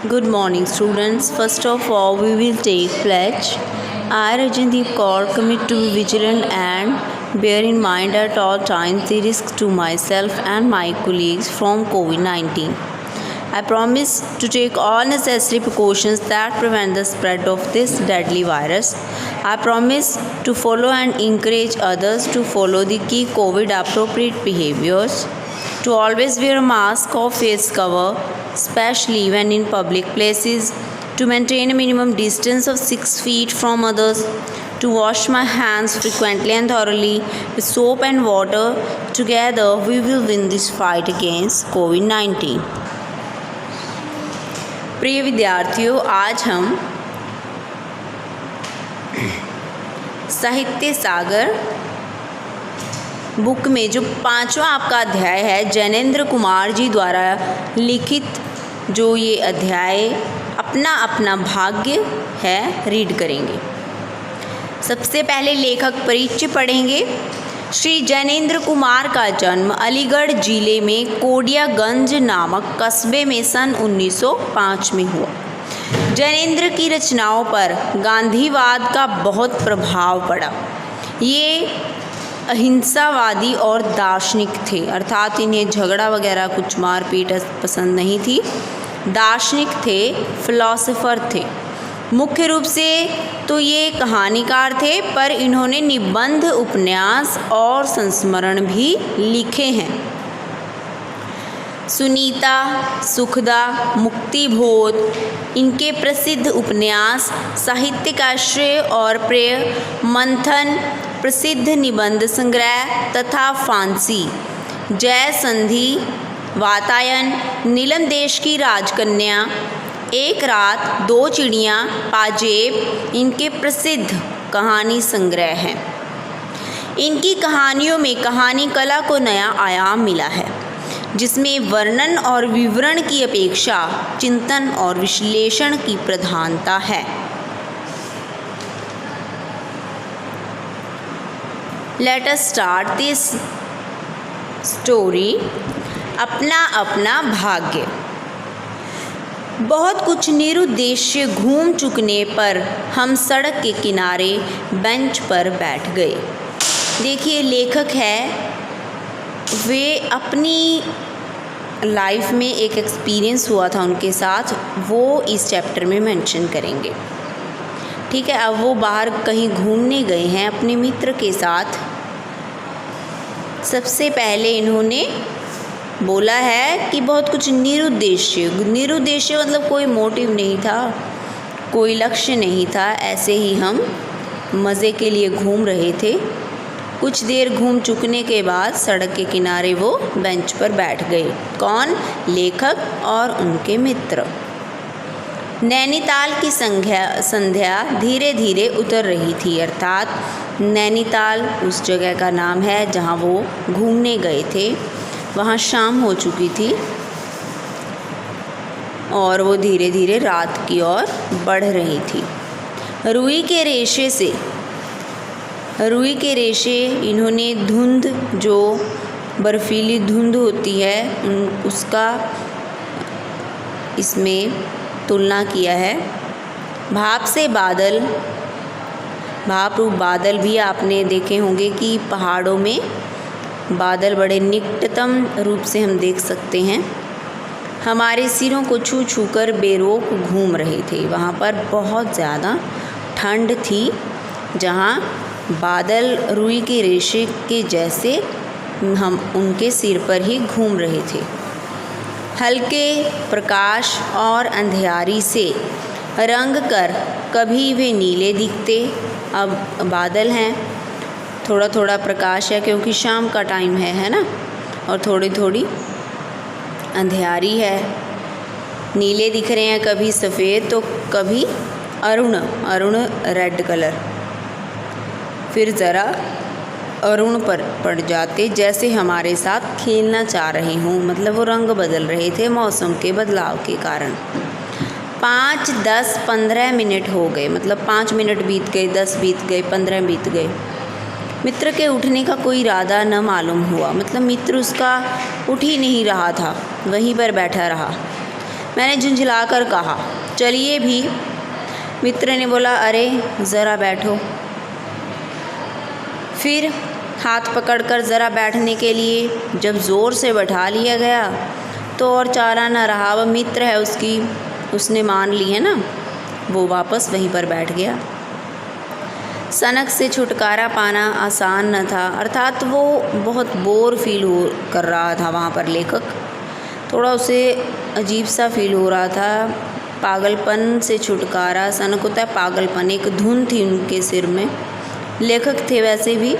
Good morning, students. First of all, we will take pledge. I, Rajandeep Kaur, commit to be vigilant and bear in mind at all times the risk to myself and my colleagues from COVID-19. I promise to take all necessary precautions that prevent the spread of this deadly virus. I promise to follow and encourage others to follow the key COVID appropriate behaviors, to always wear a mask or face cover, especially when in public places, to maintain a minimum distance of 6 feet from others, to wash my hands frequently and thoroughly with soap and water. Together, we will win this fight against COVID-19. प्रिय विद्यार्थियों, आज हम साहित्य सागर book में जो 5वां आपका अध्याय है, जैनेंद्र कुमार जी द्वारा लिखित जो ये अध्याय अपना अपना भाग्य है, रीड करेंगे। सबसे पहले लेखक परिचय पढ़ेंगे। श्री जैनेंद्र कुमार का जन्म अलीगढ़ जिले में कोडियागंज नामक कस्बे में सन 1905 में हुआ। जैनेंद्र की रचनाओं पर गांधीवाद का बहुत प्रभाव पड़ा। ये अहिंसावादी और दार्शनिक थे, अर्थात इन्हें झगड़ा वगैरह कुछ मारपीट पसंद नहीं थी। दार्शनिक थे, फिलॉसफर थे। मुख्य रूप से तो ये कहानीकार थे, पर इन्होंने निबंध, उपन्यास और संस्मरण भी लिखे हैं। सुनीता, सुखदा, मुक्तिबोध इनके प्रसिद्ध उपन्यास, साहित्यिकाश्रय और प्रिय मंथन, प्रसिद्ध निबंध संग्रह तथा फांसी, जय संधि, वातायन, नीलम देश की राजकन्या, एक रात, दो चिड़ियाँ, पाजेब इनके प्रसिद्ध कहानी संग्रह हैं। इनकी कहानियों में कहानी कला को नया आयाम मिला है, जिसमें वर्णन और विवरण की अपेक्षा चिंतन और विश्लेषण की प्रधानता है। Let us start this story. अपना अपना भाग्य। बहुत कुछ निरुद्देश्य घूम चुकने पर हम सड़क के किनारे बेंच पर बैठ गए। देखिए, लेखक है, वे अपनी लाइफ में एक एक्सपीरियंस हुआ था उनके साथ, वो इस चैप्टर में मेंशन करेंगे। ठीक है, अब वो बाहर कहीं घूमने गए हैं अपने मित्र के साथ। सबसे पहले इन्होंने बोला है कि बहुत कुछ निरुद्देश्य मतलब कोई मोटिव नहीं था, कोई लक्ष्य नहीं था, ऐसे ही हम मज़े के लिए घूम रहे थे। कुछ देर घूम चुकने के बाद सड़क के किनारे वो बेंच पर बैठ गए। कौन? लेखक और उनके मित्र। नैनीताल की संध्या धीरे धीरे उतर रही थी, अर्थात नैनीताल उस जगह का नाम है जहाँ वो घूमने गए थे। वहाँ शाम हो चुकी थी और वो धीरे धीरे रात की ओर बढ़ रही थी। रुई के रेशे इन्होंने धुंध, जो बर्फीली धुंध होती है, उसका इसमें तुलना किया है। भाप से बादल, भाप रूप बादल भी आपने देखे होंगे कि पहाड़ों में बादल बड़े निकटतम रूप से हम देख सकते हैं। हमारे सिरों को छू छू कर बेरोक घूम रहे थे। वहाँ पर बहुत ज़्यादा ठंड थी, जहाँ बादल रुई के रेशे के जैसे हम उनके सिर पर ही घूम रहे थे। हल्के प्रकाश और अंधियारी से रंग कर कभी वे नीले दिखते। अब बादल हैं, थोड़ा थोड़ा प्रकाश है क्योंकि शाम का टाइम है ना, और थोड़ी थोड़ी अंधियारी है। नीले दिख रहे हैं, कभी सफ़ेद तो कभी अरुण रेड कलर, फिर ज़रा अरुण पर पड़ जाते, जैसे हमारे साथ खेलना चाह रहे हों। मतलब वो रंग बदल रहे थे मौसम के बदलाव के कारण। 5, 10, 15 मिनट हो गए, मतलब 5 मिनट बीत गए, 10 बीत गए, 15 बीत गए। मित्र के उठने का कोई इरादा न मालूम हुआ। मतलब मित्र उसका उठ ही नहीं रहा था, वहीं पर बैठा रहा। मैंने झुंझलाकर कहा, चलिए भी। मित्र ने बोला, अरे ज़रा बैठो। फिर हाथ पकड़कर ज़रा बैठने के लिए जब ज़ोर से बैठा लिया गया तो और चारा न रहा। वह मित्र है उसकी, उसने मान ली है ना, वो वापस वहीं पर बैठ गया। सनक से छुटकारा पाना आसान न था, अर्थात वो बहुत बोर फील कर रहा था वहाँ पर लेखक। थोड़ा उसे अजीब सा फील हो रहा था। पागलपन से छुटकारा, सनक होता है पागलपन, एक धुन थी उनके सिर में। लेखक थे वैसे भी,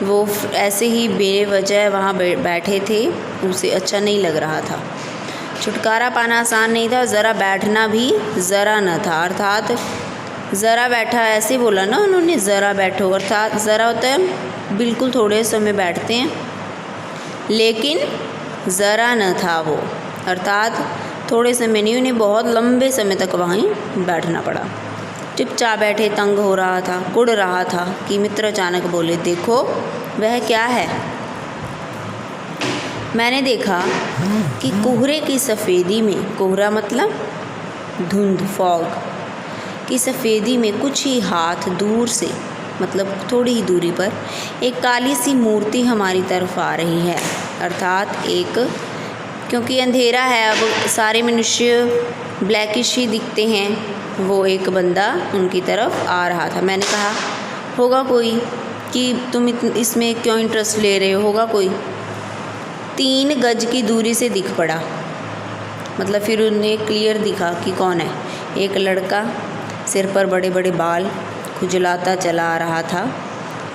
वो ऐसे ही बेवजह वहाँ बैठे थे, उसे अच्छा नहीं लग रहा था। छुटकारा पाना आसान नहीं था, ज़रा बैठना भी ज़रा न था, अर्थात ज़रा बैठा ऐसे बोला ना उन्होंने, ज़रा बैठो, अर्थात ज़रा होता है बिल्कुल थोड़े समय बैठते हैं, लेकिन ज़रा न था वो, अर्थात थोड़े समय नहीं, उन्हें बहुत लंबे समय तक वहीं बैठना पड़ा। चुपचाप बैठे, तंग हो रहा था, कुड़ रहा था कि मित्र अचानक बोले, देखो वह क्या है। मैंने देखा कि कोहरे की सफ़ेदी में, कोहरा मतलब धुंध, फॉग की सफ़ेदी में कुछ ही हाथ दूर से, मतलब थोड़ी ही दूरी पर, एक काली सी मूर्ति हमारी तरफ आ रही है, अर्थात एक, क्योंकि अंधेरा है अब सारे मनुष्य ब्लैकिश ही दिखते हैं, वो एक बंदा उनकी तरफ आ रहा था। मैंने कहा, होगा कोई, कि तुम इसमें क्यों इंटरेस्ट ले रहे हो, होगा कोई। 3 गज की दूरी से दिख पड़ा, मतलब फिर उन्हें क्लियर दिखा कि कौन है। एक लड़का, सिर पर बड़े बड़े बाल, खुजलाता चला आ रहा था,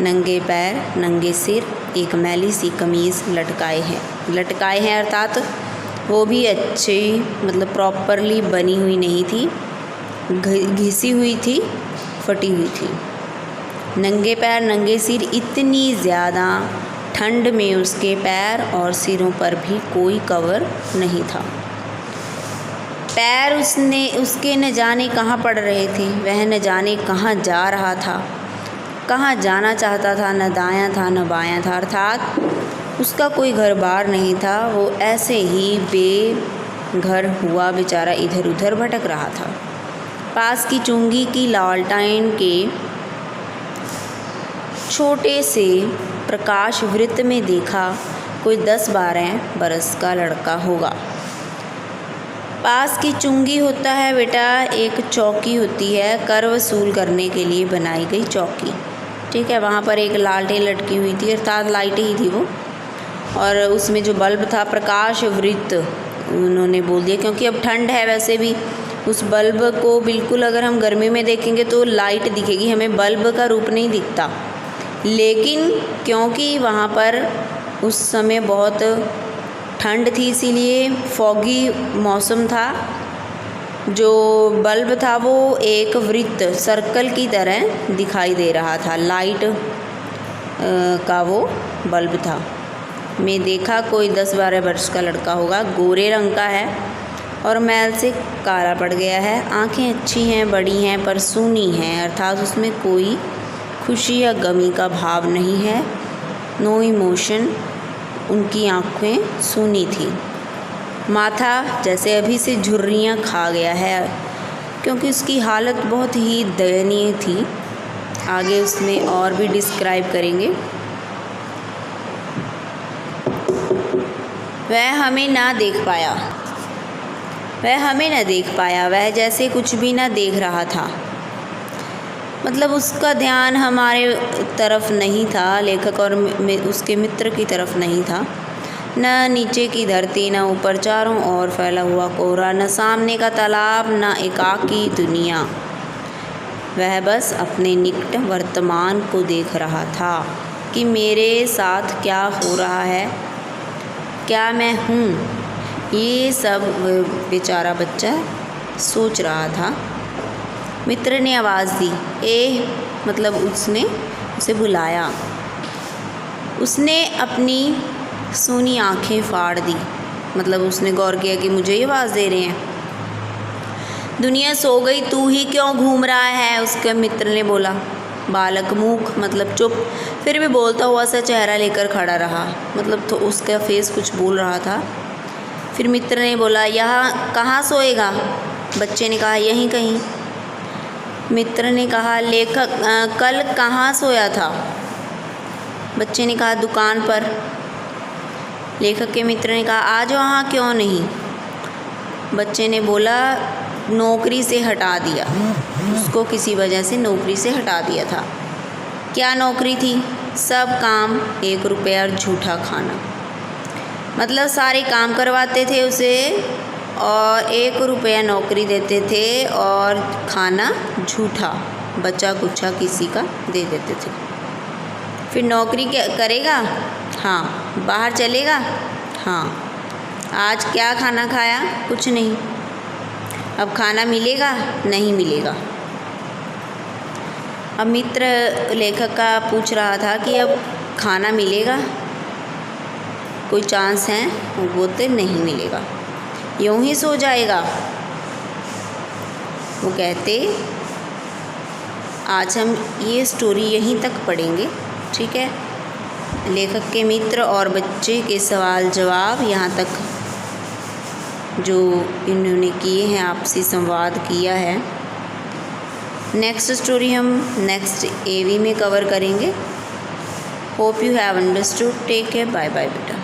नंगे पैर, नंगे सिर, एक मैली सी कमीज़ लटकाए हैं, अर्थात वो भी अच्छी, मतलब प्रॉपरली बनी हुई नहीं थी, घिसी हुई थी, फटी हुई थी। नंगे पैर, नंगे सिर, इतनी ज़्यादा ठंड में उसके पैर और सिरों पर भी कोई कवर नहीं था। पैर उसके न जाने कहाँ पड़ रहे थे, वह न जाने कहाँ जा रहा था, कहाँ जाना चाहता था, न दायां था न बायां था, अर्थात उसका कोई घर बार नहीं था। वो ऐसे ही बेघर हुआ बेचारा इधर उधर भटक रहा था। पास की चुंगी की लालटेन के छोटे से प्रकाश वृत्त में देखा, कोई 10-12 बरस का लड़का होगा। पास की चुंगी होता है बेटा, एक चौकी होती है, कर वसूल करने के लिए बनाई गई चौकी, ठीक है। वहाँ पर एक लालटेन लटकी हुई थी, अर्थात लाइट ही थी वो, और उसमें जो बल्ब था, प्रकाश वृत्त उन्होंने बोल दिया, क्योंकि अब ठंड है। वैसे भी उस बल्ब को बिल्कुल अगर हम गर्मी में देखेंगे तो लाइट दिखेगी, हमें बल्ब का रूप नहीं दिखता, लेकिन क्योंकि वहाँ पर उस समय बहुत ठंड थी, इसीलिए फॉगी मौसम था, जो बल्ब था वो एक वृत्त, सर्कल की तरह दिखाई दे रहा था, लाइट का वो बल्ब था। मैं देखा कोई 10-12 वर्ष का लड़का होगा, गोरे रंग का है और मैल से काला पड़ गया है। आंखें अच्छी हैं, बड़ी हैं, पर सूनी हैं, अर्थात उसमें कोई खुशी या गमी का भाव नहीं है, नो इमोशन, उनकी आंखें सूनी थी। माथा जैसे अभी से झुर्रियाँ खा गया है, क्योंकि उसकी हालत बहुत ही दयनीय थी। आगे उसमें और भी डिस्क्राइब करेंगे। वह हमें ना देख पाया, वह जैसे कुछ भी ना देख रहा था, मतलब उसका ध्यान हमारे तरफ नहीं था, लेखक और उसके मित्र की तरफ नहीं था। न नीचे की धरती, न ऊपर चारों ओर फैला हुआ कोहरा, न सामने का तालाब, न एकाकी दुनिया। वह बस अपने निकट वर्तमान को देख रहा था कि मेरे साथ क्या हो रहा है, क्या मैं हूँ, ये सब बेचारा बच्चा सोच रहा था। मित्र ने आवाज़ दी, मतलब उसने उसे बुलाया। उसने अपनी सूनी आंखें फाड़ दी, मतलब उसने गौर किया कि मुझे ही आवाज़ दे रहे हैं। दुनिया सो गई, तू ही क्यों घूम रहा है, उसके मित्र ने बोला। बालक मूक, मतलब चुप, फिर भी बोलता हुआ सा चेहरा लेकर खड़ा रहा, मतलब तो उसका फेस कुछ बोल रहा था। फिर मित्र ने बोला यहाँ कहाँ सोएगा? बच्चे ने कहा यहीं कहीं। मित्र ने कहा लेखक कल कहाँ सोया था? बच्चे ने कहा दुकान पर। लेखक के मित्र ने कहा आज वहाँ क्यों नहीं? बच्चे ने बोला नौकरी से हटा दिया, उसको किसी वजह से नौकरी से हटा दिया था। क्या नौकरी थी? सब काम 1 रुपया और झूठा खाना। मतलब सारे काम करवाते थे उसे और 1 रुपया नौकरी देते थे और खाना झूठा बचा कुचा किसी का दे देते थे। फिर नौकरी क्या करेगा? हाँ। बाहर चलेगा? हाँ। आज क्या खाना खाया? कुछ नहीं। अब खाना मिलेगा? नहीं मिलेगा। अब मित्र लेखक का पूछ रहा था कि अब खाना मिलेगा, कोई चांस है? वो बोलते नहीं मिलेगा, यूँ ही सो जाएगा। वो कहते आज हम ये स्टोरी यहीं तक पढ़ेंगे, ठीक है। लेखक के मित्र और बच्चे के सवाल जवाब यहाँ तक जो इन्होंने किए हैं, आपसी संवाद किया है। नेक्स्ट स्टोरी हम नेक्स्ट AV में कवर करेंगे। Hope you have understood. Take care. Bye bye बेटा।